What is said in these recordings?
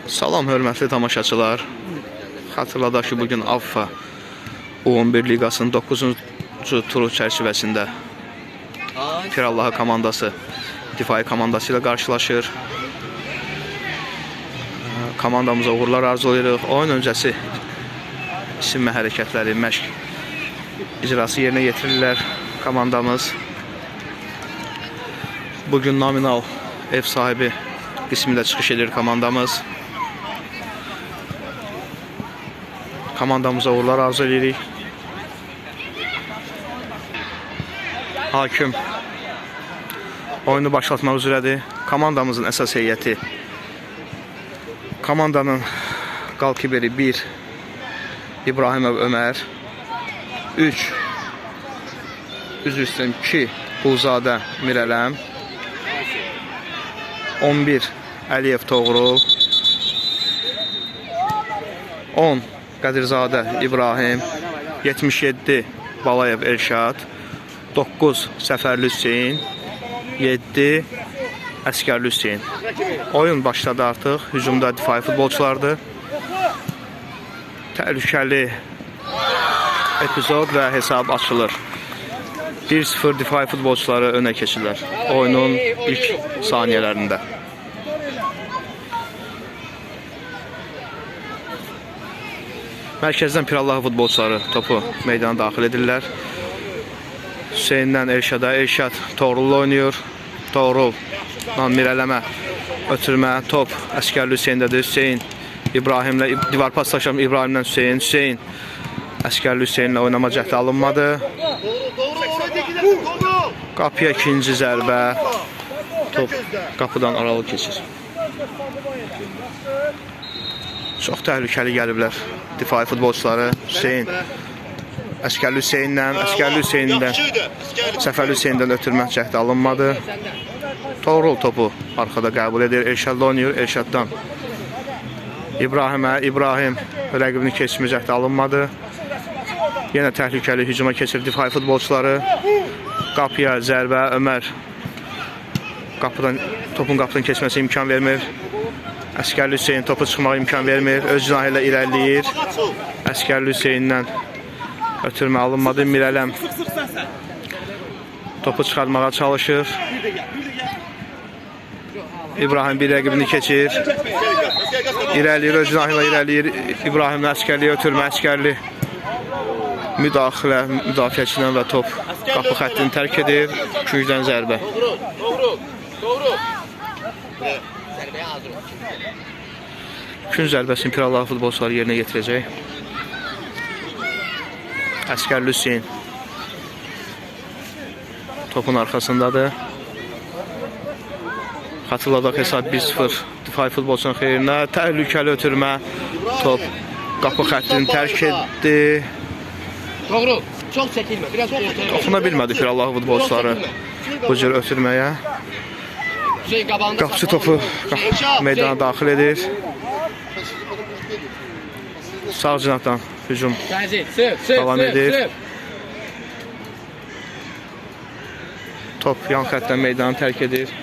Salam hörmətli tamaşaçılar. Xatırladaq ki, bugün AFFA U11 Liqasının 9-cu turu çərçivəsində Pirallahı komandası difai komandası ilə qarşılaşır. Komandamıza uğurlar arzulayırıq. Oyun öncəsi isim hərəkətləri, məşq icrası yerinə yetirirlər komandamız. Bugün nominal ev sahibi qismində çıxış edir komandamız. Komandamıza uğurlar arzu edirik. Hakim oyunu başlatmaq üzrədir. Komandamızın əsas heyəti. Komandanın qalkiberi 1 İbrahimov Ömər, 3 üzr istəyirəm 2 Qulzadə Mirələm, 11 Əliyev Toğrul, 10 Qədirzadə İbrahim, 77 Balayev Elşad, 9 Səfərli Hüseyin, 7 Əskərli Hüseyin. Oyun başladı artıq. Hücumda difai futbolçulardır. Təhlükəli epizod və hesab açılır. 1-0 difai futbolçuları önə keçirlər oyunun ilk saniyələrində. Mərkəzdən Pirallahı futbolçuları topu meydana daxil edirlər. Hüseyndən Elşada, Elşad Toğrul'la oynayır. Toğrul Mirələmə ötürmə, top Əskərli Hüseyindədir. Hüseyin İbrahimlə divar paslaşan İbrahimdən Hüseyin. Hüseyin Əskərli Hüseyinlə oynama cəhdi alınmadı. Qapıya ikinci zərbə. Top qapıdan aralı keçir. Çox təhlükəli gəliblər difai futbolçuları. Hüseyin Əskərli Hüseyindən Səfərli Hüseyindən ötürmə cəhdi alınmadı. Toğrul topu arxada qəbul edir. Elşadla oynayır. Elşaddan İbrahimə. İbrahim rəqibini keçmə cəhdi alınmadı. Yenə təhlükəli hücuma keçir difai futbolçuları. Qapıya zərbə. Ömər topun qapıdan keçməsi imkan vermir. Əskərli Hüseyin topu çıxmağa imkan vermir. Öz cinahı ilə irəliləyir. Əskərli Hüseyindən ötürmə alınmadı. Mirələm topu çıxarmağa çalışır. İbrahim bir rəqibini keçir. İrəliyir, öz cinahı ilə irəliyir. İbrahimlə Əskərliyə ötürmə. Əskərli müdafiəçindən və top qapı xəttini tərk edir. Küncdən zərbə. Künc zərbəsini Pirallahı futbolçuları yerinə yetirəcək. Əskərli Hüseyin topun arxasındadır. Xatırladaq hesab 1-0 difai futbolçunun xeyrinə. Təhlükəli ötürmə. Top qapı xəttini tərk etdi. Doğru. Çox çəkilmə. Biraz toxuna bilmədi Pirallahı futbolçuları bu cür ötürməyə. Qapıcı topu meydana daxil edir. Sağ cinahdan hücum davam edir. Top yan xəttdən meydanı tərk edir.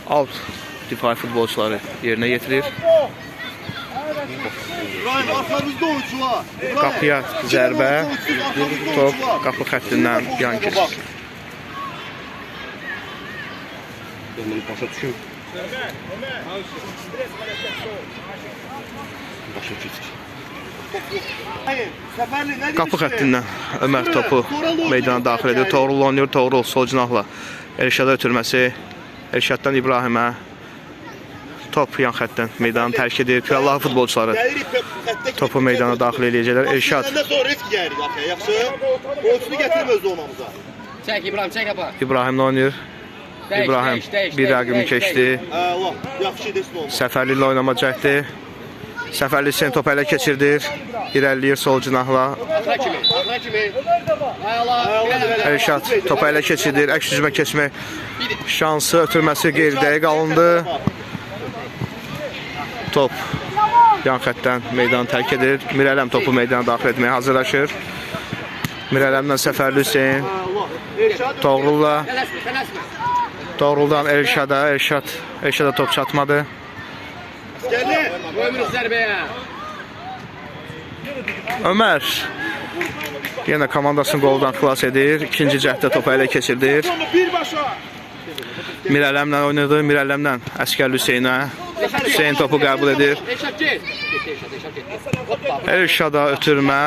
Alt difai futbolçuları yerinə yetirir. Qapıya zərbə. Top qapı xəttindən yan keçir. Başa düşün. Qapı xəttindən Ömər topu meydana daxil edir. Toğrul oynayır. Toğrul sol cinahla Elşada ötürməsi. Elşaddan İbrahimə. Top yan xəttdən meydanı tərk edir. Pirallahı futbolçuları topu meydana daxil edəcəklər. Elşad İbrahimlə oynayır. İbrahim bir rəqibini keçdi. Səfərli ilə oynama cəhdi. Səfərli Hüseyin topu ələ keçirdir. İrəliyir sol cinahla. Elşad topu ələ keçirdir. Əks hücuma keçmək şansı, ötürməsi qeyri-dəqiq alındı. Top yan xəttdən meydanı tərk edir. Mirələm topu meydana daxil etməyə hazırlaşır. Mirələmdən Səfərli Hüseyin. Toğrulla. Tələsmə, tələsmə. Toğruldan Elşada top çatmadı. Gəlir. Qoymuruq zərbəyə. Ömer yenə komandasını qoldan xilas edir. İkinci cəhddə topu ələ keçirdir. Mirələmlə oynadı. Mirələmlə Əskərli Hüseynə. Hüseyn topu qəbul edir. Elşad get. Elşad get. Hoppa. Elşada ötürmə.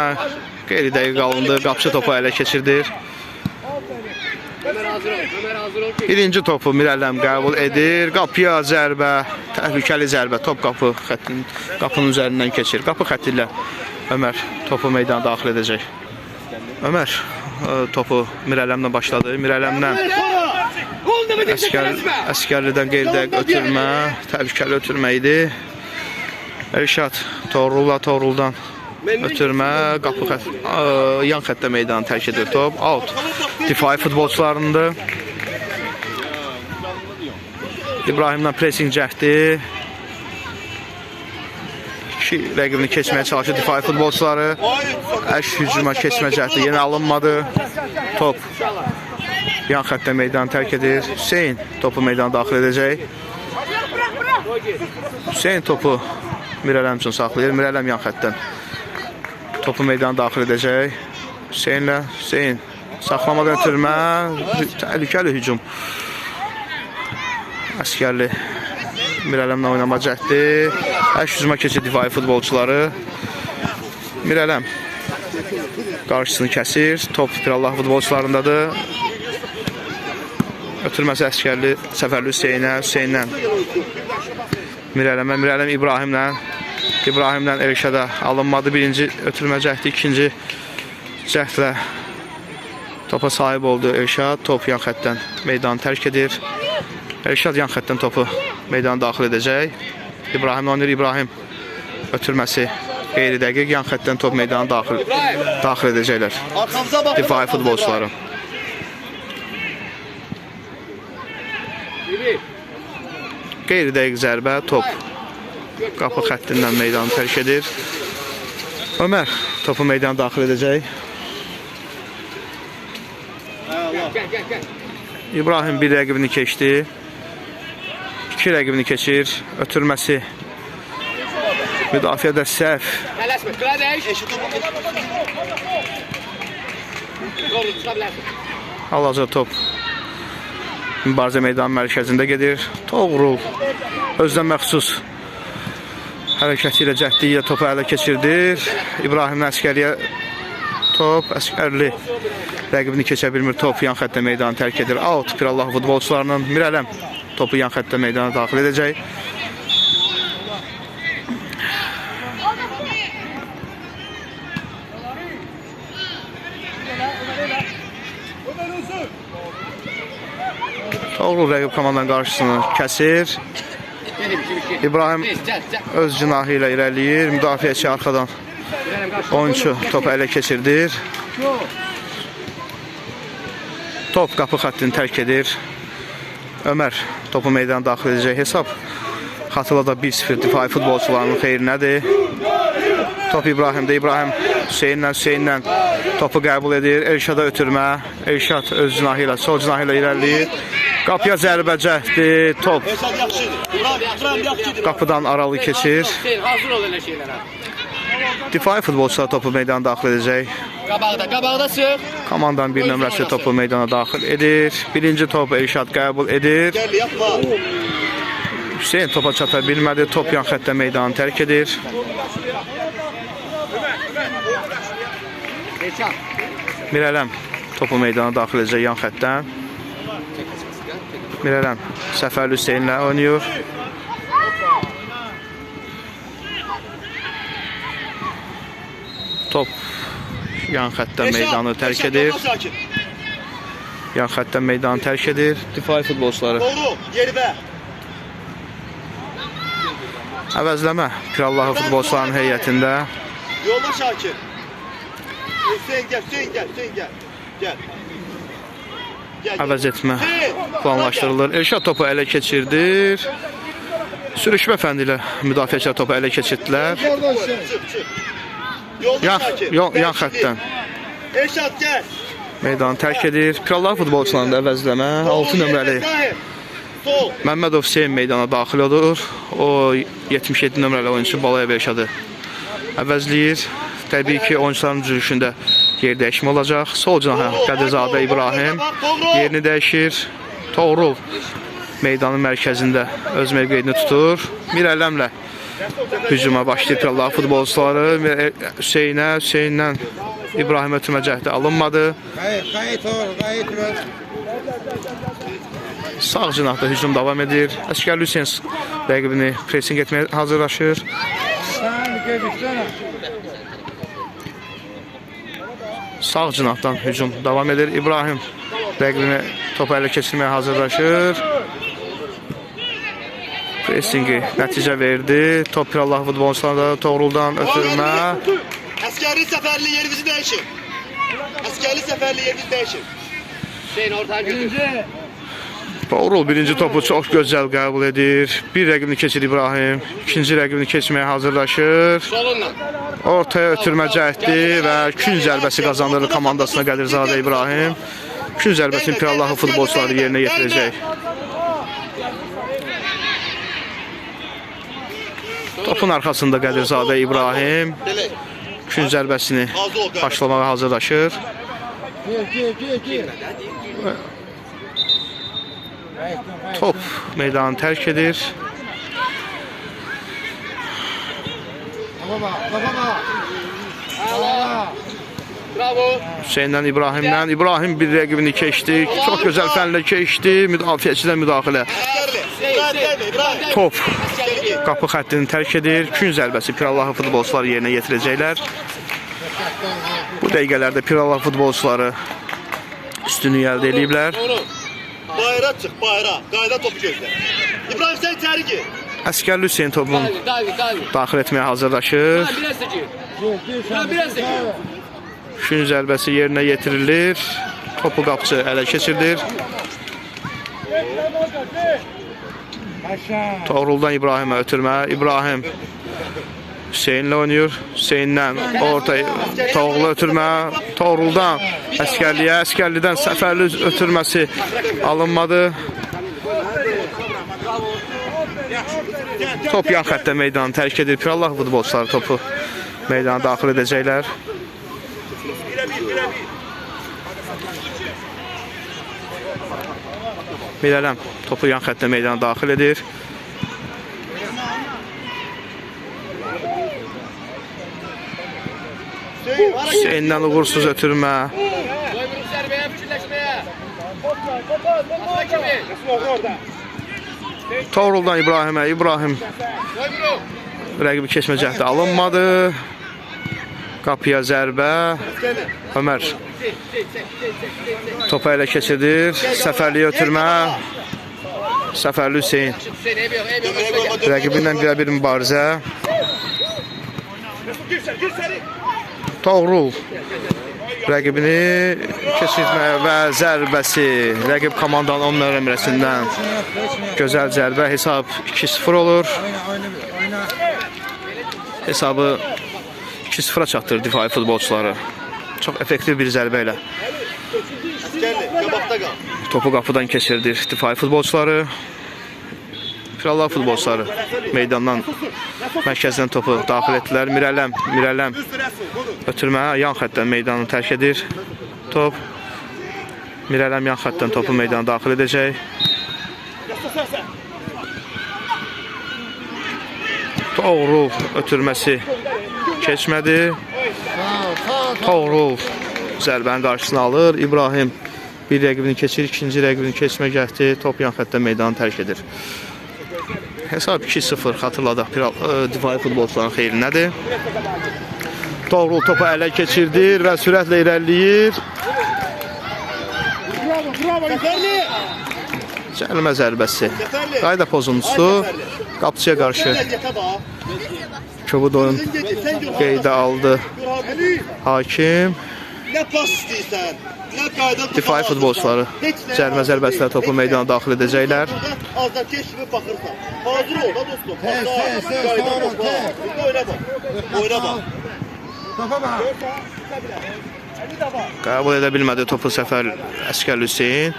Qeyri-dəqiq alındı. Qapçı topu ələ keçirdir. Ömer hazır ol. Ömer hazır ol ki. Birinci topu Mirələm qəbul edir. Qapıya zərbə. Təhlükəli zərbə. Top qapının üzərindən keçir. Qapı xətti ilə Ömer topu meydana daxil edəcək. Ömer topu Mirələmlə başladı. Mirələmlə Əskərlidən qeyri-dəqiq ötürmə. Təhlükəli ötürmə idi. Elşad Toğruldan ötürmə. Qapı yan xəttə meydanı tərk edir top. Out. Difai futbolçularındır. İbrahimdən pressing cəhdi. İki rəqibini keçməyə çalışır difai futbolçuları. Əş hücuma keçmə cəhdi yenə alınmadı. Top yan xəttə meydanı tərk edir. Hüseyn topu meydana daxil edəcək. Hüseyn topu Mirələm üçün saxlayır. Mirələm yan xəttdən topu meydana daxil edəcək. Hüseyn saxlamadan ötürmə. Təhlükəli hücum. Əskərli Mirələmlə oynama cəhdi. Əş hücuma keçir difai futbolçuları. Mirələm qarşısını kəsir. Top Pirallah futbolçularındadır. Ötürməsi Əskərli Səfərli Hüseynlə Mirələm İbrahimlə Elşada alınmadı. Birinci ötürmə cəhdi, ikinci cəhdlə topa sahib oldu Elşad. Top yan xəttdən meydanı tərk edir. Elşad yan xəttdən topu meydana daxil edəcək. İbrahimlə oynayır. İbrahim ötürməsi qeyri-dəqiq. Yan xəttdən top meydana daxil edəcəklər difai futbolçuları. Qeyri-dəqiq zərbə, top qapı xəttindən meydanı tərk edir. Ömer topu meydana daxil edəcək. İbrahim bir rəqibini keçdi. İki rəqibini keçir. Ötürməsi. Müdafiədə səhv. Tələsmə, qıradək. Doğru, çıxa bilərsin. Hal-hazırda top mübarizə meydanı mərkəzində gedir. Toğrul özdən məxsus hərəkəti ilə cəhdi ilə topu ələ keçirdir. İbrahimlə Əskərliyə top. Əskərli rəqibini keçə bilmir. Top yan xəttə meydanı tərk edir. Out Pirallah futbolçularının. Mirələm topu yan xəttə meydana daxil edəcək. Toğrul rəqib komandanın qarşısını kəsir. İbrahim öz cinahı ilə irəliyir. Müdafiəçi arxadan oyuncu topu ələ keçirdir. Top qapı xəttini tərk edir. Ömer topu meydana daxil edəcək. Hesab xatırlada 1-0 difai futbolçularının xeyrinədir. Top İbrahimdə. İbrahim Hüseynlə topu qəbul edir. Elşada ötürmə. Elşad öz cinahı ilə, sol cinahı ilə irəliyir. Qapıya zərbə cəhdi. Top qapıdan aralı keçir. Hazır ol elə şeylərə. Difai futbolçular topu meydana daxil edəcək. Qabaqda sıx. Komandanın bir nömrəsi topu meydana daxil edir. Birinci top Elşad qəbul edir. Hüseyn topa çata bilmədi. Top yan xəttə meydanı tərk edir. Mirələm topu meydana daxil edəcək yan xəttdən. Mirələm Səfərli Hüseynlə oynayır. Top yan xəttdən meydanı tərk edir. Yan xəttdən meydanı tərk edir. Difai futbolçuları. Əvəzləmə Pirallahı futbolçuların heyətində. Yolla Şakir. Hüseyin gəl. Əvəz etmə planlaşdırılır. Elşad topu ələ keçirdir. Sürüşmə fəndi ilə müdafiəçilər topu ələ keçirdilər. Yan xəttdən. Elşad gəl. meydanı tərk edir. Pirallar futbolçularında əvəzləmə 6 nömrəli Sol. Məmmədov Hüseyn meydana daxil olur. O 77 nömrəli oyunçu Balaya Berşadı əvəzləyir. Təbii ki, oyuncuların düzülüşündə yer dəyişmə olacaq. Sol canaha Qədirzadə İbrahim yerini dəyişir. Toğrul meydanın mərkəzində öz mövqeyini tutur. Mirələmlə hücuma başlayır Pirallar futbolçuları. Hüseyndən İbrahim ötürmə cəhdi alınmadı. Sağ cinahda hücum davam edir. Əskərli Hüseyn rəqibini pressing etməyə hazırlaşır. Sağ cinahdan hücum davam edir. İbrahim rəqibini topu ələ keçirməyə hazırlaşır. Pressingi nəticə verdi. Top Pirallar futbolçularında Toğruldan ötürmə. Əskərli səfərli yerimizi dəyişin. Əskərli səfərli yerimizi dəyişin. Hüseyin oradan götür. Toğrul birinci topu çox gözəl qəbul edir. Bir rəqibini keçir İbrahim. İkinci rəqibini keçməyə hazırlaşır. Solundan. Ortaya ötürmə cəhdi və kün zərbəsi qazandırır komandasına Qədirzadə İbrahim. Kün zərbəsini Pirallar futbolçuları yerinə yetirəcək. Topun arxasında Qədirzadə İbrahim kün zərbəsini başlamağa hazırlaşır. Top meydanı tərk edir. Bravo. Hüseyndən İbrahimdən. İbrahim bir rəqibini keçdi. Çox gözəl fənlə keçdi. Müdafiəçidən müdaxilə. Top qapı xəttini tərk edir. Kün zərbəsi Pirallar futbolçuları yerinə yetirəcəklər. Bu dəqiqələrdə Pirallar futbolçuları üstünlük əldə ediblər. Bayra çıx, bayra. Qayda topu gözlə. İbrahim sən içəri gir. Əskərli Hüseyn topunu daxil etməyə hazırlaşır. Kün zərbəsi yerinə yetirilir. Topu qapıcı ələ keçirdir. Toğruldan İbrahimə ötürmə. İbrahim Hüseynlə oynayır. Hüseyndən ortaya Toğrula ötürmə. Toğruldan Əskərliyə. Əskərlidən səfərli ötürməsi alınmadı. Top yan xəttə meydanı tərk edir. Pirallar futbolçuları topu meydana daxil edəcəklər. Mirələm topu yan xəttə meydana daxil edir. Hüseyndən uğursuz ötürmə. Doymuruq zərbəyə, fikirləşməyə. Toğruldan İbrahimə. İbrahim rəqibi keçmə cəhdi alınmadı. Qapıya zərbə. Ömər topu ələ keçirdir. Səfərliyə ötürmə. Səfərli Hüseyn rəqibindən birə-bir mübarizə. Toğrul rəqibini keçirməyə və zərbəsi. Rəqib komandanın 10 nömrəsindən gözəl zərbə. Hesab 2-0 olur. Hesabı 2-0-a çatdırır difai futbolçuları. Çox effektiv bir zərbə ilə. Topu qapıdan keçirdir difai futbolçuları. Pirallar futbolçuları meydandan mərkəzdən topu daxil etdilər. Mirələm ötürmə yan xəttdən meydanı tərk edir. Top Mirələm yan xəttdən topu meydana daxil edəcək. Toğrul ötürməsi keçmədi. Toğrul zərbənin qarşısını alır. İbrahim bir rəqibini keçir, ikinci rəqibini keçmə cəhdi. Top yan xəttdən meydanı tərk edir. Hesab 2-0 xatırladaq difai futbolçuların xeyrinədir. Toğrul topu ələ keçirdir və sürətlə irəliləyir. Cərimə zərbəsi. Qayda pozuntusu qapıcıya qarşı Kobudon qeydə aldı hakim. Nə pas istəyirsən, nə qayda difai futbolçuları cərimə zərbəsilə topu meydana daxil edəcəklər. Azdan keç kimi baxırsan. Hazır ol da dostum. Oyna bax. Oyna bax. Topa bax. Qəbul edə bilmədi topu Səfər Əskərli Hüseyn.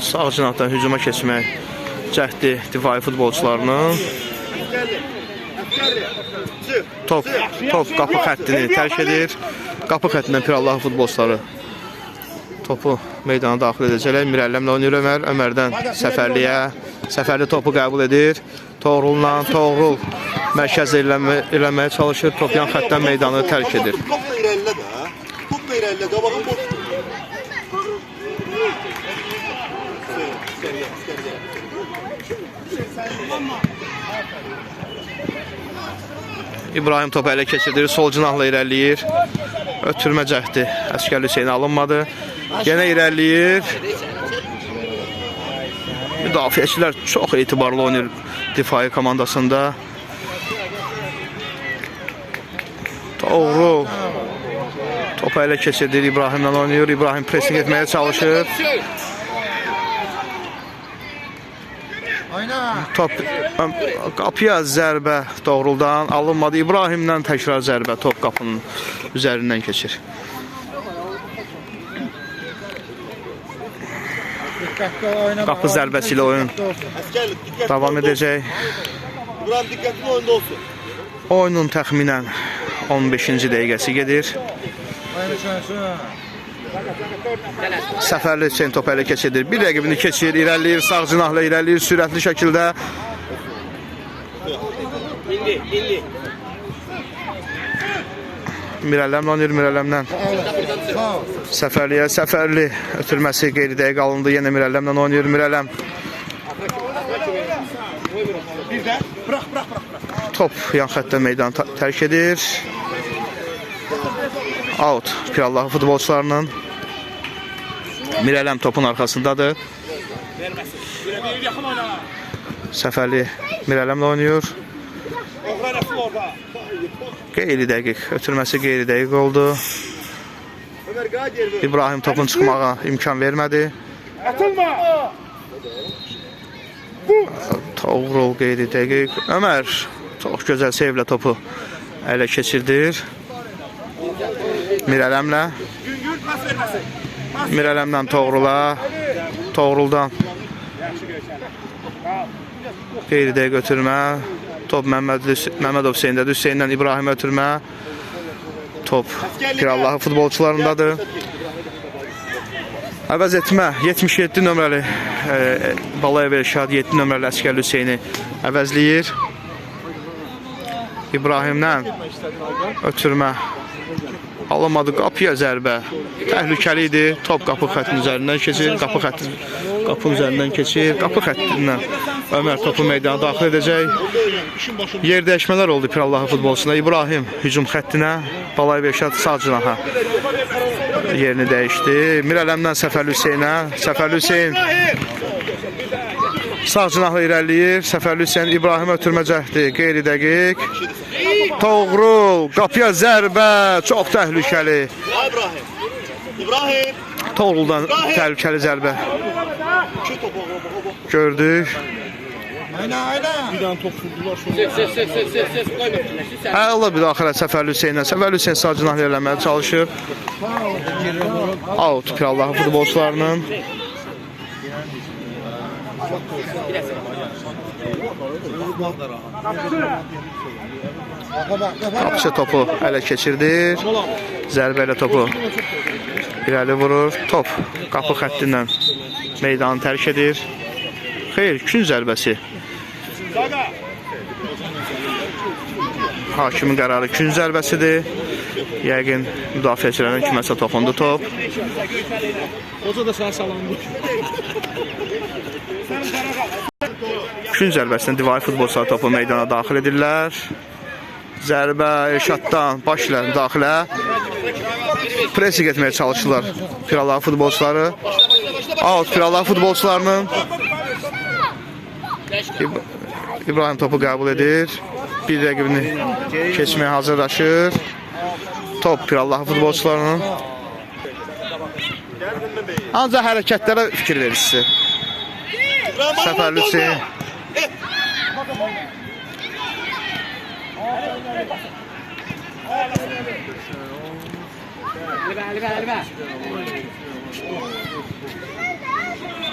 Sağ cinahdan hücuma keçmək cəhdi difai futbolçularının. Top qapı xəttini tərk edir. Qapı xəttindən Pirallahı futbolçuları topu meydana daxil edəcəklər. Mirəlləmlə oynayır Ömər. Ömərdən Səfərliyə. Səfərli topu qəbul edir. Toğrulla Toğrul mərkəz eləməyə çalışır. Top yan xəttdən meydanı tərk edir. Topla irəlilə də. Topla irəlilə. Qabağın boş. İbrahim topu ələ keçirdir. Sol cinahla irəliyir. Ötürmə cəhdi Əskərli Hüseyn alınmadı. Yenə irəliyir. Müdafiəçilər çox etibarlı oynayır difai komandasında. Toğrul topu ələ keçirdir. İbrahimlə oynayır. İbrahim pressing etməyə çalışır. Top qapıya zərbə Toğruldan alınmadı. İbrahimdən təkrar zərbə top qapının üzərindən keçir. Qapı zərbəsi ilə oyun davam edəcək. Buranın diqqətli oyunda olsun. Oyunun təxminən 15-ci dəqiqəsi gedir. Səfərli Hüseyn topu ələ keçirdir. Bir rəqibini keçir, irəliyir, sağ cinahla irəliyir, sürətli şəkildə. Mirəlləmlə oynayır, Mirəlləmdən. Səfərli ötürməsi qeyri-dəqiq alındı. Yenə Mirəlləmlə oynayır, Mirəlləm. Top yan xəttə meydanı tərk edir. Out Pirallahı futbolçularının. Mirəlləm topun arxasındadır. Səfərli Mirəlləmlə oynayır. Qeyri-dəqiq, ötürməsi qeyri-dəqiq oldu. İbrahim topun çıxmağa imkan vermədi. Toğrul qeyri-dəqiq. Ömər çox gözəl sevlə topu ələ keçirdir. Mirəlləmlə. Mirəlləmdən Toğrula. Toğruldan qeyri-dəqiq ötürmə. Top Məmmədov Hüseyndədir. Hüseyndən İbrahim ötürmə. Top Pirallahı futbolçularındadır. Əvəz etmə 77 nömrəli Balayev Elşad 7 nömrəli Əskərli Hüseyni əvəzləyir. İbrahimdən ötürmə alınmadı. Qapıya zərbə təhlükəli idi. Top qapı xəttinin üzərindən keçir. Qapı üzərindən keçir. Qapı xəttindən Ömər topu meydana daxil edəcək. Yer dəyişmələr oldu Pirallahı futbolçusunda. İbrahim hücum xəttinə, Balayev Elşad sağ cinaha yerini dəyişdi. Mirəlləmdən Səfərli Hüseynə. Səfərli Hüseyn sağ cinahla irəliyir. Səfərli Hüseyn İbrahim ötürmə cəhdi qeyri-dəqiq. Toğrul qapıya zərbə çox təhlükəli. İbrahim. Toğruldan təhlükəli zərbə gördük. Bir dənə top vurdular sonra. Əla bir daxilə Səfərli Hüseynlə. Səfərli Hüseyn sağ cinahla eləməyə çalışır. Out Pirallahı futbolçularının. Qapısı topu ələ keçirdir. Zərbə ilə topu irəli vurur. Top qapı xəttindən meydanı tərk edir. Xeyr, kün zərbəsi. Hakimin qərarı kün zərbəsidir. Yəqin müdafiəçilərin kiməsə toxundu top. Hoca da sənə salamlayır. Kün zərbəsindən divari futbolçular topu meydana daxil edirlər. Zərbə Elşaddan başla daxilə. Pressing etməyə çalışırlar Pirallahı futbolçuları. Out Pirallahı futbolçularının. İbrahim topu qəbul edir. Bir rəqibini keçməyə hazırlaşır. Top Pirallahı futbolçularının. Ancaq hərəkətlərə fikir verirsiniz. Səfərli Hüseyin.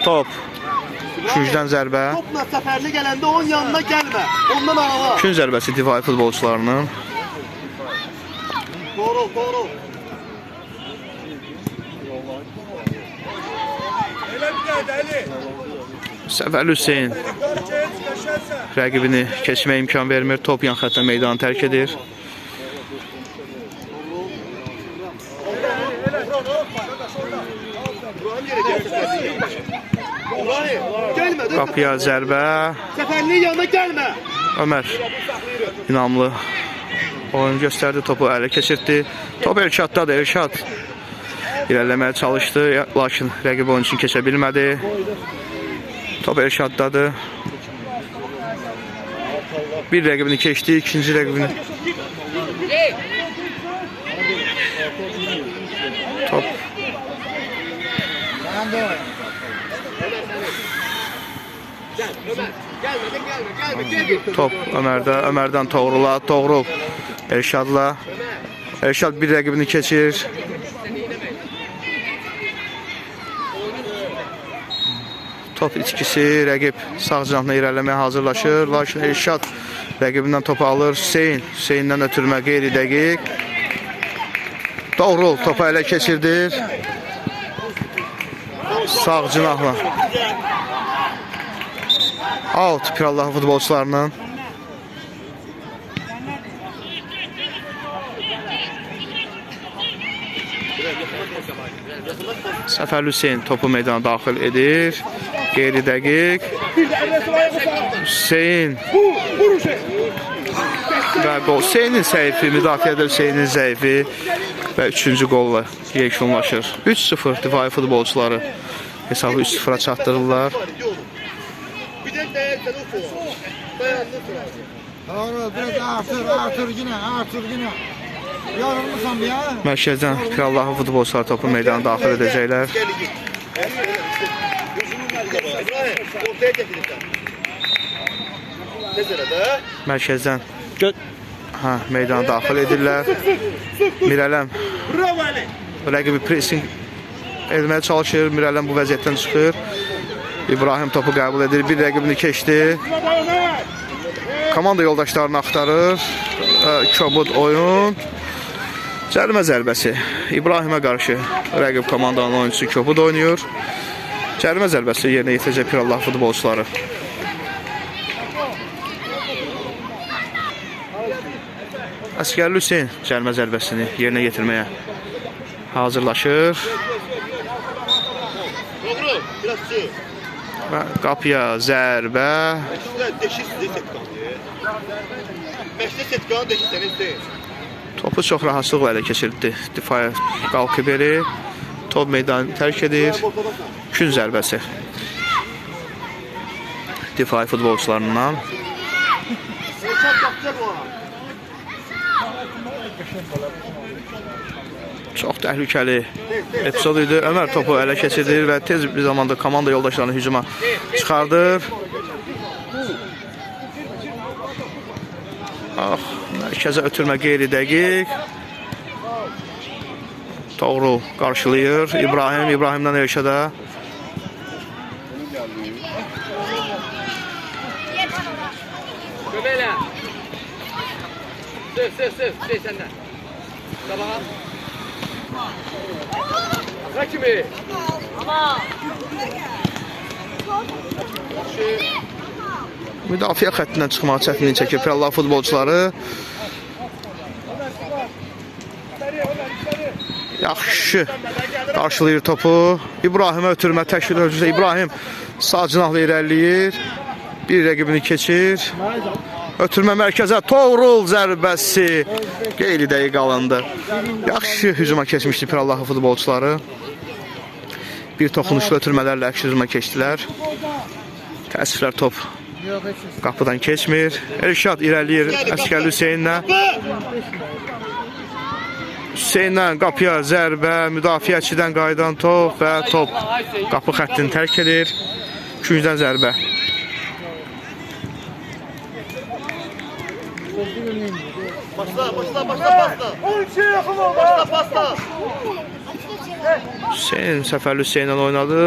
Top. Küncdən zərbə. Topla səfərli gələndə onun yanına gəlmə. Ondan ağa. Künc zərbəsi difai futbolçularının. Doğru. Səfərli Hüseyin rəqibini keçməyə imkan vermir. Top yan xəttə meydanı tərk edir. Qapıya zərbə. Səfərli yanına gəlmə. Ömər inamlı oyun göstərdi. Topu ələ keçirdi. Top Elşaddadır. Elşad irəliləməyə çalışdı. Lakin rəqib oyun üçün keçə bilmədi. Top Elşaddadır. Bir rəqibini keçdi. İkinci rəqibini. Top. Top Ömərdə. Ömərdən Toğrula. Toğrul Elşadla. Elşad bir rəqibini keçir. Top içkisi. Rəqib sağ canına irəliləməyə hazırlaşır. Lakin Elşad rəqibindən topu alır. Hüseyndən ötürmə qeyri-dəqiq. Toğrul topu ələ keçirdir. Sağ cinahla. Out Pirallahı futbolçularının. Səfərli Hüseyin topu meydana daxil edir. Qeyri-dəqiq. Hüseyin. Və qol. Hüseynin zəifi, müdafiədə Hüseynin zəifi. Və üçüncü qolla yekunlaşır. 3-0 difai futbolçuları hesabı 3-0'a çatdırırlar. Artır yine. Yorulmuşam ya. Mərkəzdən Pirallahı futbolçular topu meydana daxil edəcəklər. Mərkəzdən meydana daxil edirlər. Mirələm rəqibi pressing etməyə çalışır. Mirələm bu vəziyyətdən çıxır. İbrahim topu qəbul edir. Bir rəqibini keçdi. Komanda yoldaşlarını axtarır. Kobud oyun. Cərimə zərbəsi. İbrahimə qarşı rəqib komandanın oyuncusu Kobud oynayır. Cərimə zərbəsi yerinə yetirəcək Pirallah futbolçuları. Əsgərli Hüseyin cərimə zərbəsini yerinə yetirməyə hazırlaşır. Və qapıya zərbə. Topu çox rahatlıqla ələ keçirdi. Difaya qalxıb beri. Top meydanı tərk edir. Kün zərbəsi. Difai futbolçularından. Çox təhlükəli epizod idi. Ömər topu ələ keçirdir və tez bir zamanda komanda yoldaşlarını hücuma çıxardır. Mərkəzə ötürmə qeyri-dəqiq. Toğrul qarşılayır. İbrahimdən Elşada. Kömələ. Söv səndən. Qabağa. Ağa kimi. Müdafiə xəttindən çıxmağa çətinlik çəkir Pirallah futbolçuları. Yaxşı qarşılayır topu. İbrahimə ötürmə təşkil ölçüsü. İbrahim sağ cinahla irəliləyir. Bir rəqibini keçir. Ötürmə mərkəzə Toğrul zərbəsi qeyri-dəqiq alındı. Yaxşı hücuma keçmişdi Pirallahı futbolçuları. Bir toxunuşlu ötürmələrlə hücuma keçdilər. Təəssüflər top qapıdan keçmir. Elşad irəliyir Əsgərli Hüseyinlə. Hüseynlə qapıya zərbə, müdafiəçidən qayıdan top və top qapı xəttini tərk edir. Küncdən zərbə. Başla pasta. Başla pasta. Hüseyn, Səfərli Hüseynlə oynadı.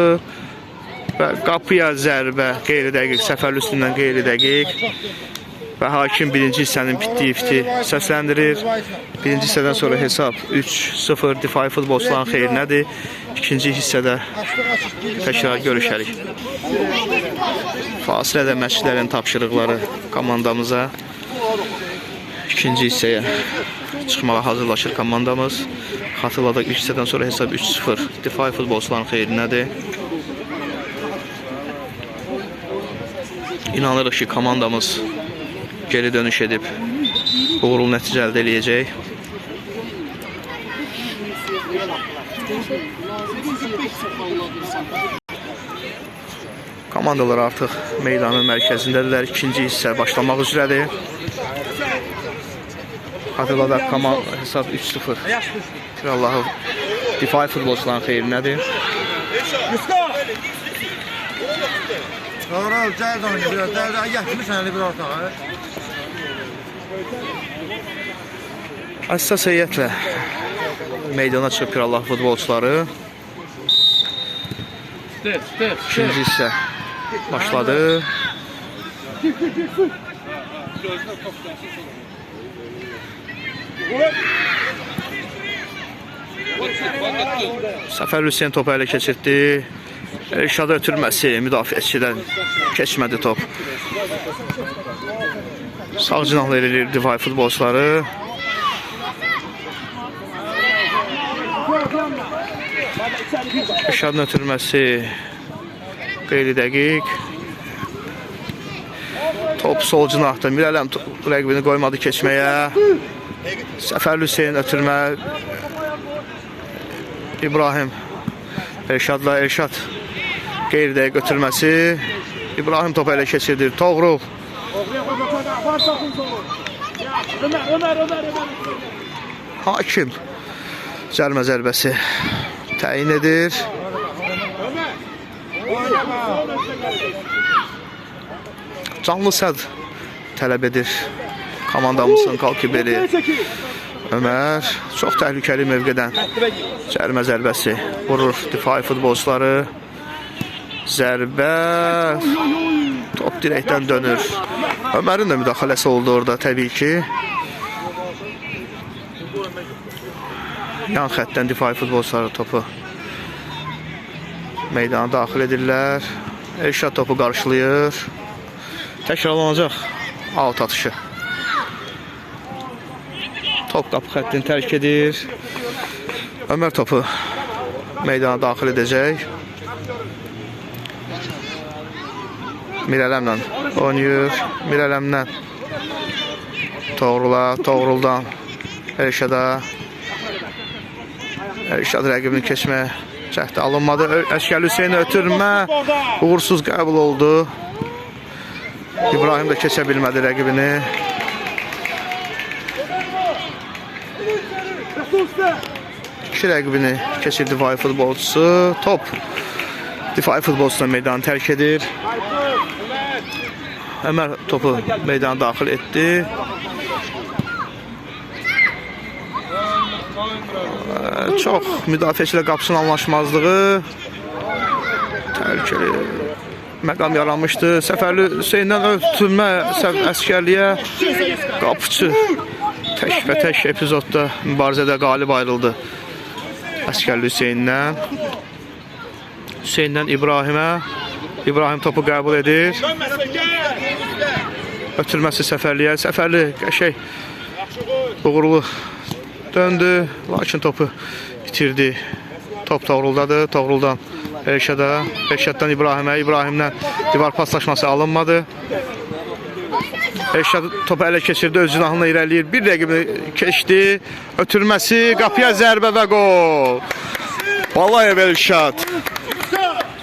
Və qapıya zərbə, qeyri-dəqiq, Səfərli üstündən qeyri-dəqiq. Və hakim birinci hissənin bitdiyi səsləndirir. Birinci hissədən sonra hesab 3-0 difai futbolçuların xeyrinədir. İkinci hissədə təkrar görüşərik. Fasilədə məşqlərin tapşırıqları komandamıza. İkinci hissəyə çıxmağa hazırlaşır komandamız. Xatırladaq, ilk hissədən sonra hesab 3-0 difai futbolçuların xeyrinədir. İnanırıq ki, komandamız geri dönüş edib uğurlu nəticə əldə eləyəcək. Komandalar artıq meydanın mərkəzindədirlər. İkinci hissə başlamaq üzrədir. Xatırladaq, hesab 3-0. Allahı difai futbolçuların xeyrinədir. Doğru, cəhəz oynayır biraz. Cəhəz gətirmişsən bir ortağa. Əsas heyətlə meydana çıxıb Allah futbolçuları. İkinci hissə başladı. Səfərli Hüseyn topu ələ keçirdi. Elşada ötürməsi müdafiəçidən keçmədi top. Sağ cinahlı eləyir difai futbolçuları. Elşadın ötürməsi qeyri-dəqiq. Top sol cinahda. Mirələm rəqibini qoymadı keçməyə. Səfərli Hüseyn ötürmə. İbrahim Elşadla Elşad qeyri-dəqiq ötürməsi. İbrahim topu ələ keçirdir. Toğrul. Hakim cərmə zərbəsi təyin edir. Canlı səd tələb edir komandamızın qalkiberi Ömər. Çox təhlükəli mövqedən cərmə zərbəsi vurur difai futbolçuları. Zərbə, top dirəkdən dönür. Ömərin də müdaxiləsi oldu orada təbii ki. Yan xəttdən difai futbolçuları topu meydana daxil edirlər. Elşad topu qarşılayır. Təkrarlanacaq alt atışı. Top qapı xəttini tərk edir. Ömər topu meydana daxil edəcək. Mirələmlə oynayır. Mirələmdən Toğrula, Toğruldan Elşada. Elşad rəqibini keçməyə cəhdə alınmadı. Əskərli Hüseyn ötürmə uğursuz qəbul oldu. İbrahim də keçə bilmədi rəqibini. İki rəqibini keçir difai futbolçusu. Top difai futbolçusuna meydanı tərk edir. Ömər topu meydana daxil etdi. Çox müdafiəçilə qapısının anlaşmazlığı təhlükəli məqam yaranmışdı. Səfərli Hüseyndən ötürmə əskərliyə qapıcı tək və tək epizodda mübarizədə qalib ayrıldı. Əskərli Hüseyndən. Hüseyndən İbrahimə. İbrahim topu qəbul edir. Ötürməsi Səfərliyə. Səfərli qəşəng uğurlu döndü. Lakin topu itirdi. Top Toğruldadır. Toğruldan Elşada. Elşaddan İbrahimə. İbrahimdən divar paslaşması alınmadı. Elşad topu ələ keçirdi. Öz cinahına irəliyir. Bir rəqibini keçdi. Ötürməsi. Qapıya zərbə və qol. Vallahi Elşad.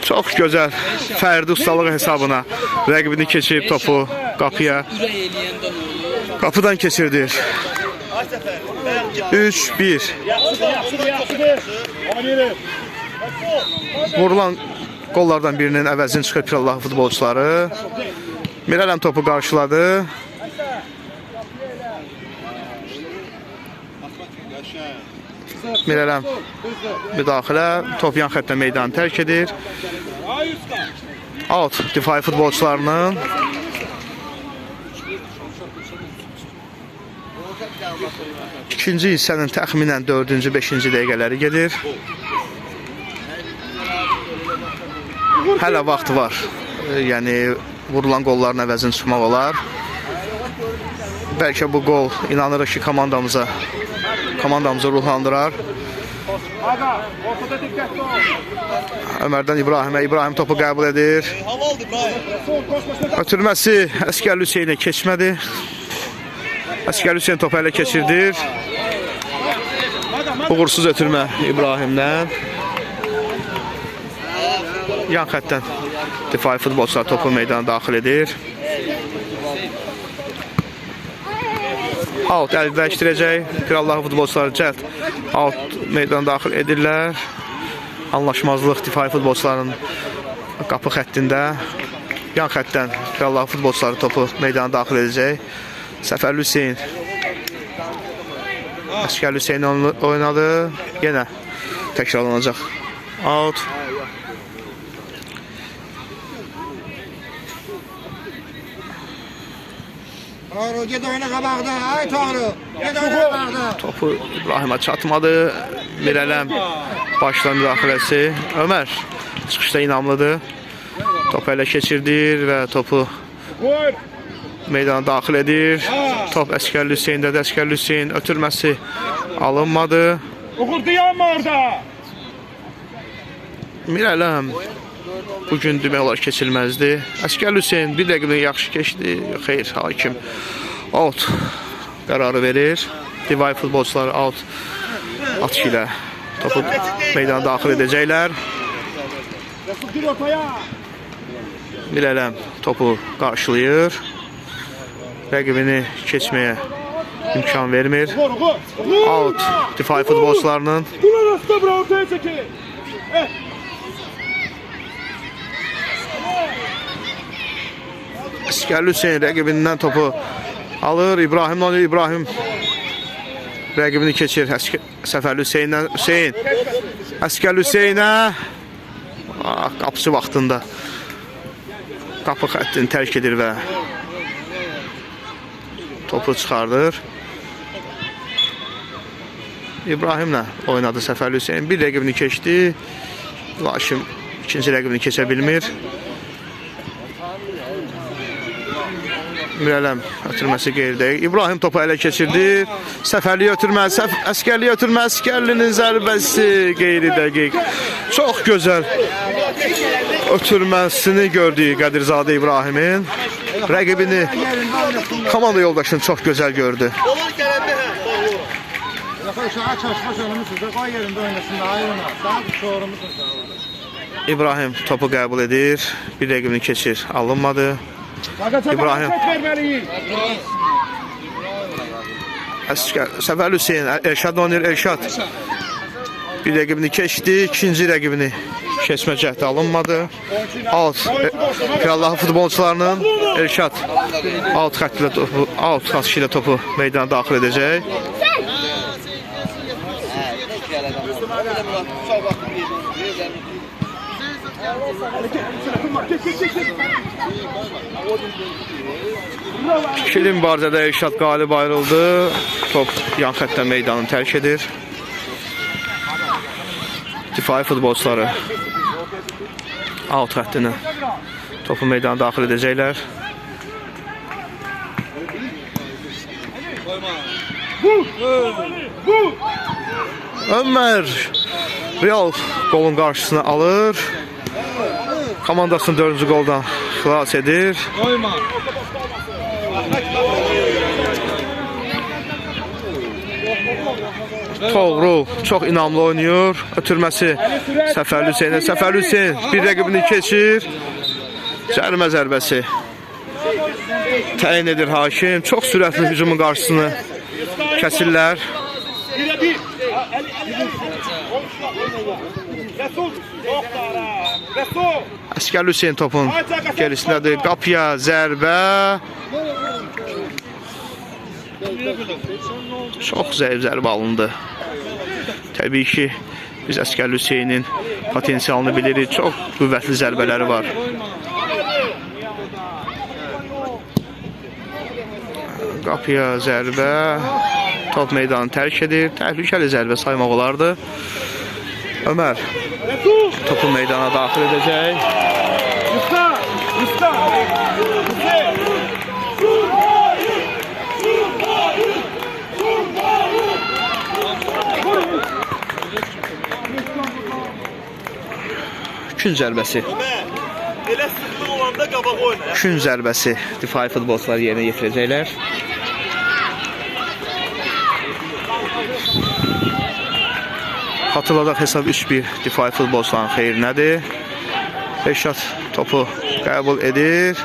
Çox gözəl fərdi ustalıq hesabına rəqibini keçirib topu qapıya. Qapıdan keçirdir. 3-1. Vurulan qollardan birinin əvəzini çıxır Pirallahı futbolçuları. Mirələm topu qarşıladı. Mirələm müdaxilə. Top yan xəttə meydanı tərk edir. Out difai futbolçularının. İkinci hissənin təxminən 4-cü, 5-ci dəqiqələri gedir. Hələ vaxt var. Yəni vurulan qolların əvəzini çıxmaq olar. Bəlkə bu qol inanırıq ki komandamızı ruhlandırar. Ömərdən İbrahimə. İbrahim topu qəbul edir. Ötürməsi Əskər Hüseynə keçmədi. Əskər Hüseyn topu ələ keçirdir. Uğursuz ötürmə İbrahimdən. Yan xəttdən difai futbolçular topu meydana daxil edir. Out əlləşdirəcək. Pirallahı futbolçuları cəld out meydana daxil edirlər. Anlaşmazlıq difai futbolçuların qapı xəttində. Yan xəttdən Pirallahı futbolçuları topu meydana daxil edəcək. Səfərli Hüseyn. Əskər Hüseyn oynadı. Yenə təkrarlanacaq. Out. Toğru, ged oyna qabaqda. Ay Toğru, ged oyna qabaqda. Topu İbrahimə çatmadı. Mirələm başla müdaxiləsi. Ömər çıxışda inamlıdır. Topu ələ keçirdir və topu meydana daxil edir. Top Əskər Hüseyndədir. Əskər Hüseyn ötürməsi alınmadı. Uğur dayanma orada. Mirələm bugün demək olar keçilməzdi. Əskər Hüseyn bir rəqibini yaxşı keçdi. Xeyr, hakim out qərarı verir. Divai futbolçuları out atış ilə topu meydana daxil edəcəklər. Mirələm topu qarşılayır. Rəqibini keçməyə imkan vermir. Out difai futbolçularının. Əskər Hüseyn rəqibindən topu alır. İbrahim oynuyor. İbrahim rəqibini keçir. Səfərli Hüseynlə. Hüseyn. Əskər Hüseynə. Qapısı vaxtında qapı xəttini tərk edir və topu çıxardır. İbrahimlə oynadı Səfərli Hüseyn. Bir rəqibini keçdi. Lakin ikinci rəqibini keçə bilmir. Mirələm ötürməsi qeyri-dəqiq. İbrahim topu ələ keçirdi. Səfərli ötürmə, Əskərli ötürmə, Əskərlinin zərbəsi qeyri-dəqiq. Çox gözəl ötürməsini gördük Qədirzadə İbrahimin. Rəqibini, komanda yoldaşını çox gözəl gördü. Uşağa çalışma sönümüsünüz. Qoy yerində oynasın. Ayırma. Daha çoğurumuzun sağ olun. İbrahim topu qəbul edir. Bir rəqibini keçir. Alınmadı. İbrahim. Səfərli Hüseyn. Elşad oynayır. Elşad. Bir rəqibini keçdi. İkinci rəqibini keçmə cəhdi alınmadı. Out. Pirallahı futbolçularının Elşad out xəttlə topu, out atışı ilə topu meydana daxil edəcək. İkili mübarizədə Elşad qalib ayrıldı. Top yan xəttdən meydanı tərk edir. Difai futbolçuları out xəttinə topu meydana daxil edəcəklər. Ömər Real qolun qarşısına alır. Komandasını 4-cü qoldan xilas edir. Toğrul çox inamlı oynuyor. Ötürməsi Səfərli Hüseynə. Səfərli Hüseyn bir rəqibini keçir. Cərimə zərbəsi təyin edir hakim. Çox sürətli hücumun qarşısını kəsirlər. Bire bir. Resul. Doktora. Resul. Əskərli Hüseyin topun gerisindədir. Qapıya zərbə. Çox zəif zərbə alındı. Təbii ki, biz Əskərli Hüseynin potensialını bilirik. Çox qüvvətli zərbələri var. Qapıya zərbə. Top meydanı tərk edir. Təhlükəli zərbə saymaq olardı. Ömər topu meydana daxil edəcək. Usta. Usta. Kün zərbəsi. Elə sıxlıq olanda qabaq oyna. Kün zərbəsi difai futbolçular yerinə yetirəcəklər. Hatırladaq hesab 3-1 difai futbolçuların xeyrinədir. Elşad topu qəbul edir.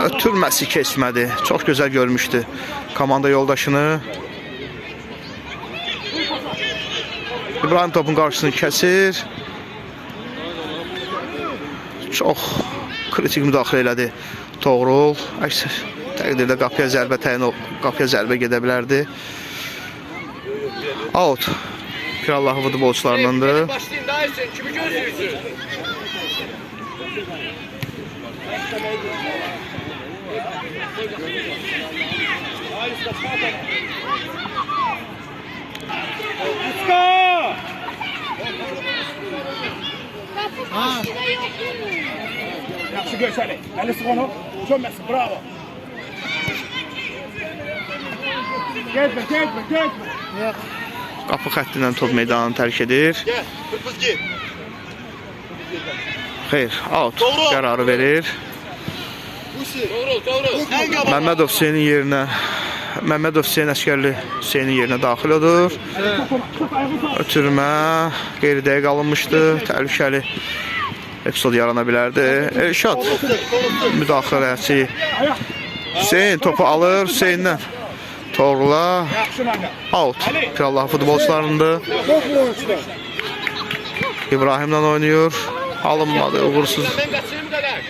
Ötürməsi keçmədi. Çox gözəl görmüşdü komanda yoldaşını. İbrahim topun qarşısını kəsir. Çox kritik müdaxilə elədi Toğrul. Əks təqdirdə qapıya zərbə gedə bilərdi. Out. Pirallahı futbolçularındandır. Başlayın daha iyisin. Kimi gözlüyorsun? Usta. Yaxşı görsəli. Əli sıx onu. Çönməsin. Bravo. Getmə. Qapı xəttindən top meydanını tərk edir. Gel, pırpız gir. Xeyr, out qərarı verir. Doğru. Ən qabaq. Məmmədov Hüseynin yerinə Əskərli Hüseynin yerinə daxil olur. Ötürmə qeyri-dəqiq alınmışdı. Təhlükəli epizod yarana bilərdi. Elşad müdaxiləçi Hüseyin topu alır. Hüseyndən Toğrula out. Pirallahı futbolçularındır. İbrahimlə oynayır. Alınmadı, uğursuz Ben kaçayım kadar.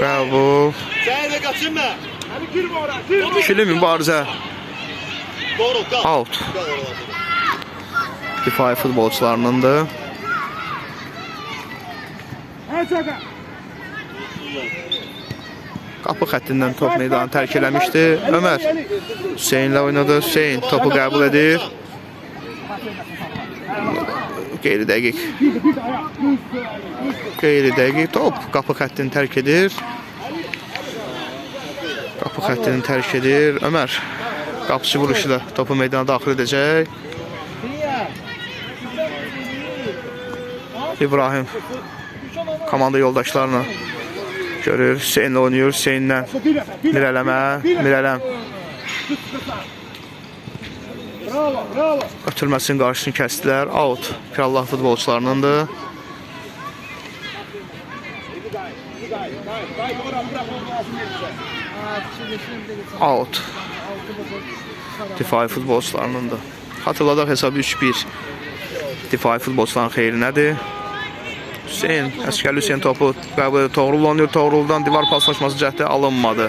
qəbul. Sen de kaçınma. Hadi girme oraya. Girme. İkili mübarizə Doğru, kal. out. Kal oralarda. Difai futbolçularındandır. Çaka. Qapı xəttindən top meydanı tərk eləmişdi. Ömər Hüseynlə oynadı. Hüseyn topu qəbul edir. Qeyri-dəqiq top qapı xəttini tərk edir. Ömər qapıcı vuruşuyla topu meydana daxil edəcək. İbrahim komanda yoldaşlarını görür. Hüseynlə oynayır. Hüseynlə Mirələm. Bravo. Ötürməsinin qarşısını kəsdilər. Out. Pirallah futbolçularındandır. Out. Difai futbolçularındandır. Hatırladaq hesabı 3-1 difai futbolçuların xeyrinədir. Əskərli Hüseyin topu qəbul edir. Toğrul oynayır. Toğruldan divar paslaşması cəhdi alınmadı.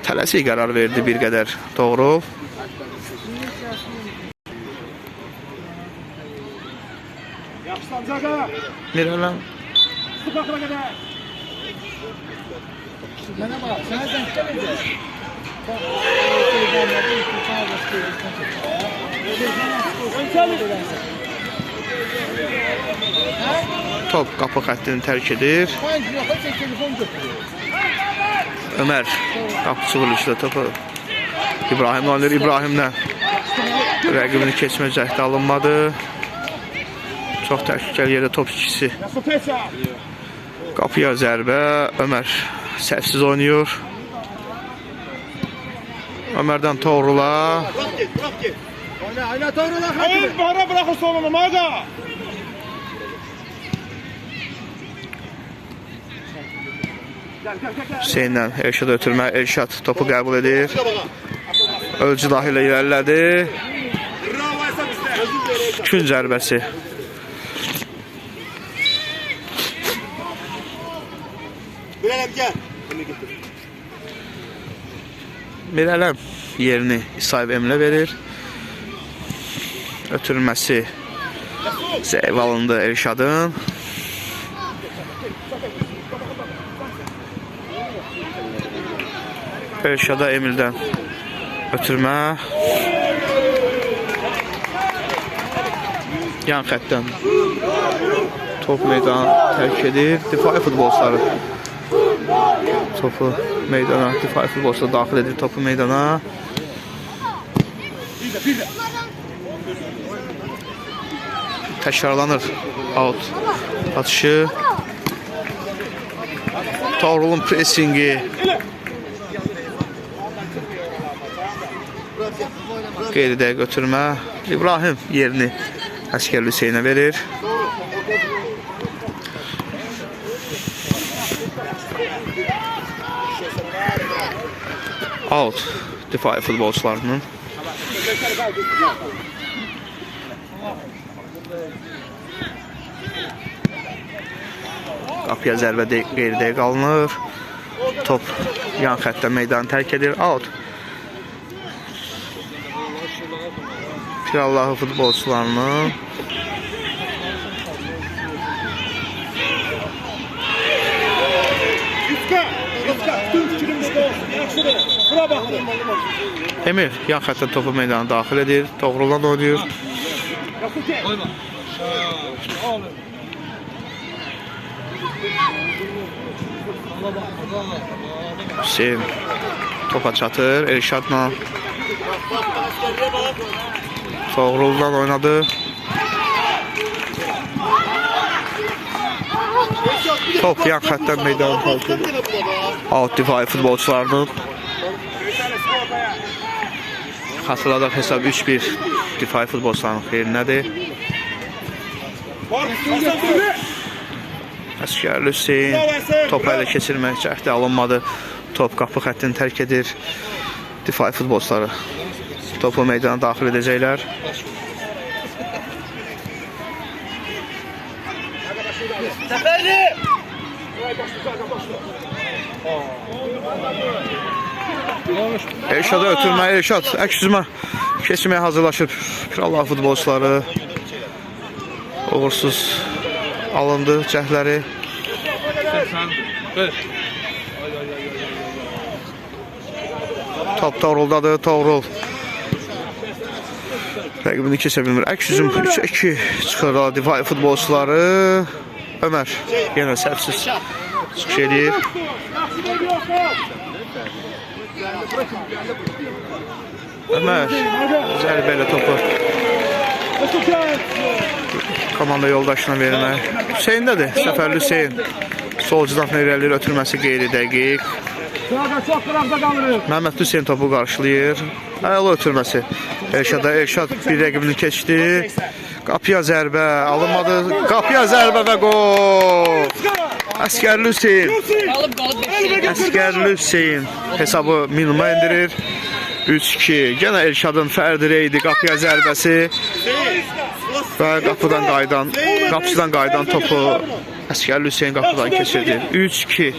Tələsik qərar verdi bir qədər Toğrul. Yaxşıdan Çaka. Mirələm. Sıkakla kadar. Mənə bax, sənə zəng gələcək. Top qapı xəttini tərk edir. Ömər qapıcı vuruşuyla topu İbrahimlə oynayır. İbrahimlə rəqibini keçmə cəhdi alınmadı. Çox təhlükəli yerdə top ikisi. Qapıya zərbə. Ömər səhvsiz oynayır. Ömərdən Toğrula. Bırak git. Oyna Toğrula. Hayır bana bırak o solunu Maga. Hüseyinlə Elşad ötürmə. Elşad topu qəbul edir. Ölçü dahilə irəlilədi. Kün zərbəsi. Mirələm gel. Mirələm yerini İsayev Emlə verir. Ötürülməsi zəv alındı Elşadın. Elşada Emil'dən ötürmə. Yan xəttdən top meydanı tərk edir. Difai futbolçuları topu meydana, difai futbolçuları daxil edir topu meydana. Təkrarlanır out atışı. Toğrulun pressingi. Qeyridə götürmə. İbrahim yerini Əskər Hüseynə verir. Out difai futbolçularının. Qapıya zərbə qeyridə qalınır. Top yan xəttə meydanı tərk edir. Out. Pirallahı futbolçularının. Bütün fikrim burada olsun. Yaxşıdır. Bura baxın. Emir yan xəttə topu meydana daxil edir. Toğrulan oynayır. Oyma. Hüseyin topa çatır. Elşadla Toğruldan oynadı. Top yan xəttdən meydana daxil edir. Out difai futbolçularının. Xatırladaq hesab 3-1 difai futbolçularının xeyrinədir. Əskərli Hüseyin topu ələ keçirmək cəhdi alınmadı. Top qapı xəttini tərk edir. Difai futbolçuları topu meydana daxil edəcəklər. Səfərli! Elşada ötürmə, Elşad əks-yüzmə keçməyə hazırlaşır. Pirallahı futbolçuları uğursuz alındı cəhləri. Top Toğruldadır, Toğrul rəqibini keçə bilmir. Əks-yüzüm 3-2 çıxır difai futbolçuları. Ömər yenə səhvsiz çıxış edir. Ömər zərbə ilə topu komanda yoldaşına vermək. Hüseyindədir, Səfərli Hüseyin. Solcudan irəlir, ötürməsi qeyri dəqiq. Məhəmməd Hüseyin topu qarşılayır. Əla ötürməsi. Elşad bir rəqibini keçdi. Qapıya zərbə alınmadı. Qapıya zərbə və qol. Əskərli Hüseyin. Əskərli Hüseyin hesabı minimuma endirir. 3-2. Yenə Elşadın fərdi reydi. Qapıya zərbəsi. Və qapıdan qaydan topu Əskərli Hüseyin qapıdan keçirdi. 3-2.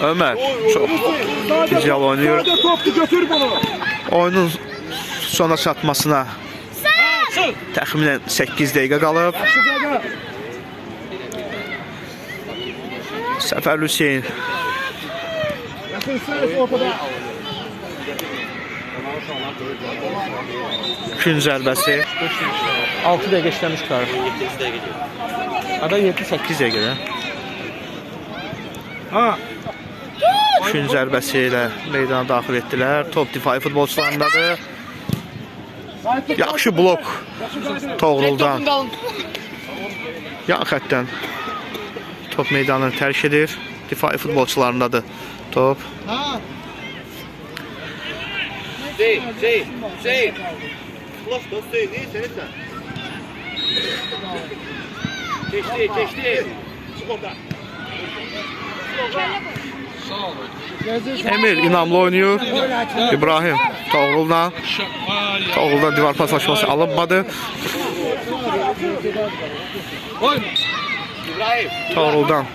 Ömər çox güzel oynuyor. Oyunun sona çatmasına təxminən 8 dəqiqə qalıb. Səfərli Hüseyin Kün zərbəsi 6 dəqiqə işləmiş qarı. 7-8 dəqiqədə. Kün zərbəsi ilə meydana daxil etdilər. Top difai futbolçularındadır. Yaxşı blok Toğruldan. Yan xəttdən top meydanını tərk edir. Difai futbolçularındadır top. Hüseyin. Flash da Hüseyin, iyi seyirsən. Keçdi. Çık oradan. Emir inamlı oynuyor. İbrahim Toğrul'dan. Toğrul'dan divar paslaşması alınmadı. Toğrul'dan.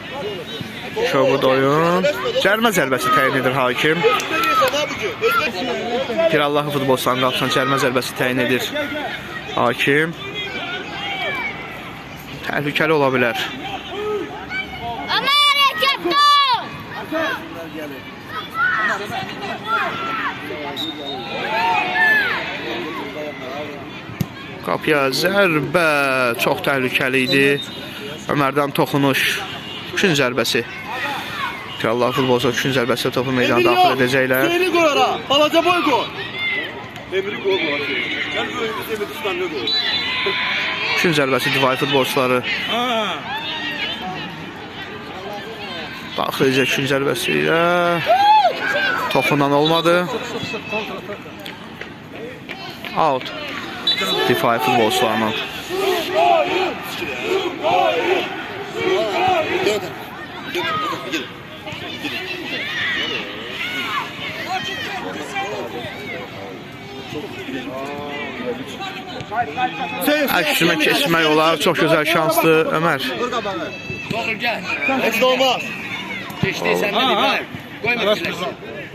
Çobud oyun. Cərmə zərbəsi təyin edir hakim. Pirallahı futbolçuların qapısına cərmə zərbəsi təyin edir hakim. Təhlükəli ola bilər. Qapıya zərbə çox təhlükəli idi. Ömərdən toxunuş. 3-cü zərbəsi. Pirallah futbolçu 3-cü zərbəsi topu meydana daxil edəcəklər. Seni koy ara. Balaca boy koy. Emri koy bu. Gel bu oyunu Emri tutan ne koy. 3-cü zərbəsi Divay futbolçuları. Daxil edəcək 3-cü zərbəsi ilə. Toxunan olmadı. Out. Divay futbolçularına. Əksümə keçmək olar. Çox gözəl şanslı Ömər. Doğru gel. Heç de olmaz. Geçti sen de İbrahim. Koyma bilesin.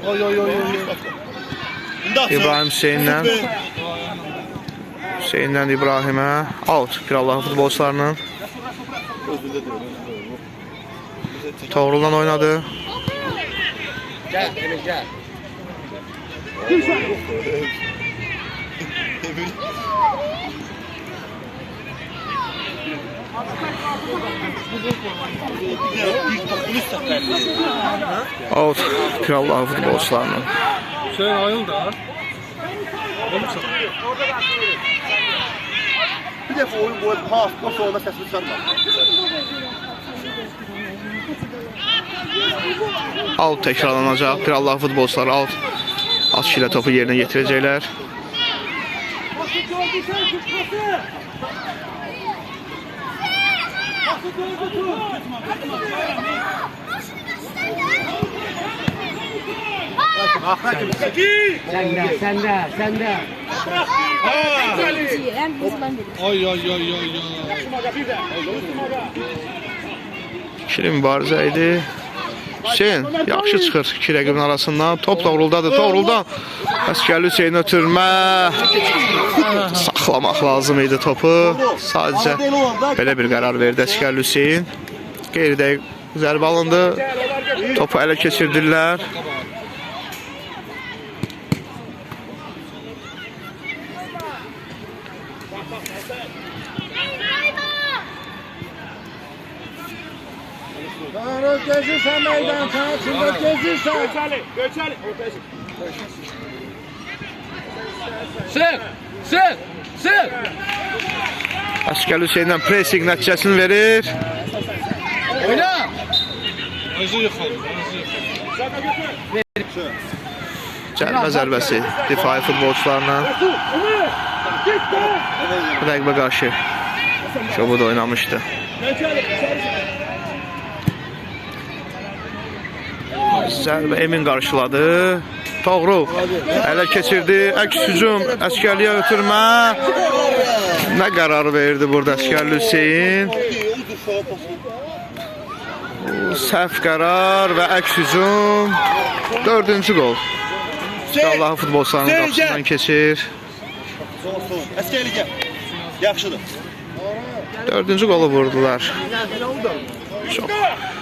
Oy oy oy oy. İbrahim Hüseyin'dən. Hüseyin'dən İbrahimə. Out. Pirallahı futbolçularının. Toğrul'dan oynadı. Gel Emir gel. Out. Pirallahı futbolçularının. Şey ayıl da. Bir defa oyun boyu pas, pas olma sesini çıkarma. Out təkrarlanacaq. Pirallahı futbolçuları out. Aşk ilə topu yerinə yetirəcəklər. Sen de. Ay ay ay ay ay. İkili mübarizə idi. Hüseyin yaxşı çıxır iki rəqibin arasından. Top Toğruldadır. Toğruldan Əskərli Hüseyin ötürmə. Saxlamaq lazım idi topu. Sadəcə belə bir qərar verdi Əskərli Hüseyin. Qeyri-dəqiq zərbə alındı. Topu ələ keçirdirlər. Gezirsən meydan içində gezirsən. Göçeli. Sık. Sık. Sık. Əskərli Hüseyin'dən pressing nəticəsini verir. Oyna. Özü yıxıldı. Cərimə zərbəsi difai futbolçularla. Rəqibə qarşı Çobud oynamışdı. Zərbə Emin qarşıladı. Toğrul ələ keçirdi. Əks hücum Əskərliyə ötürmə. Nə qərar verdi burada Əskərli Hüseyin? Səhv qərar və əks hücum. 4-cü gol. Allah'ın futbolçularının qapısından keçir. Əskərli gəl. Yaxşıdır. 4-cü golu vurdular. Çox.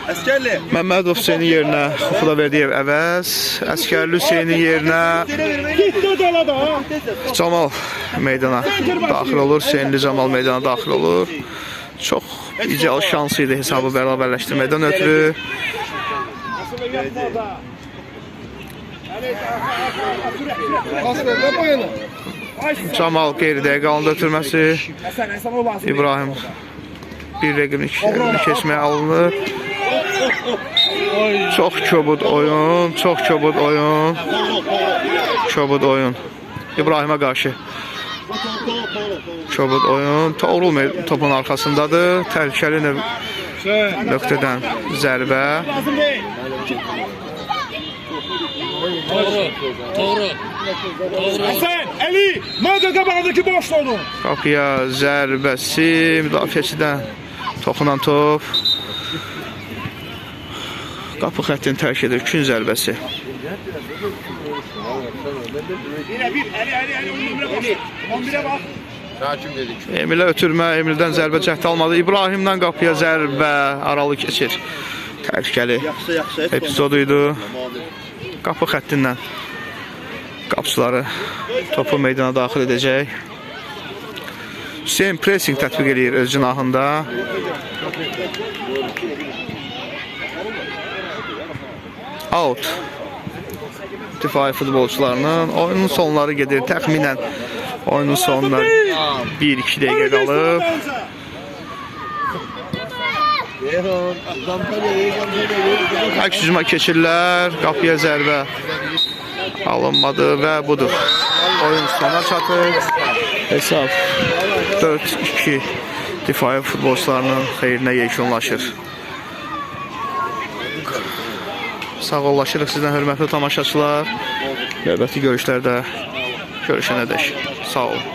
Əskərli. Məmmədov Hüseynin yerinə Xuda Verdiyev əvəz. Əskərli Hüseynin yerinə Camal meydana daxil olur. Hüseynli Camal meydana daxil olur. Çox ideal şansı idi hesabı bərabərləşdirmədən ötürü. Camal qeyri-dəqiq qalında ötürməsi. İbrahim bir rəqibini keçməyə alınır. Çox kobud oyun, çox kobud oyun. Kobud oyun. İbrahimə qarşı. Kobud oyun. Toğrul topun arkasındadır. Təhlükəli nöqtədən zərbə. Lazım değil. Doğru. Hasan, Ali, Maga qabağındakı boşluğunu. Qapıya zərbəsi, müdafiəçidən toxunan top. Qapı xəttini tərk edir, kün zərbəsi. Yine bir, Ali, 11'e bak. 11'e bak. Emilə ötürmə, Emildən zərbə cəhd almadı. İbrahimdən qapıya zərbə, aralı keçir. Təhlükəli epizodu idi. Qapı xəttindən qapçıları topu meydana daxil edəcək. Hüseyin pressing tətbiq edir öz cinahında. Out. Difai futbolçularının oyunun sonları gedir. Təxminən oyunun sonuna 1-2 dəqiqə qalıb. Əks hücuma keçirlər. Qapıya zərbə alınmadı və budur. Oyun sona çatır. Hesab 4-2 difai futbolçularının xeyrinə yekunlaşır. Sağollaşırıq sizdən hörmətli tamaşaçılar. Növbəti görüşlərdə görüşənədək. Sağ olun.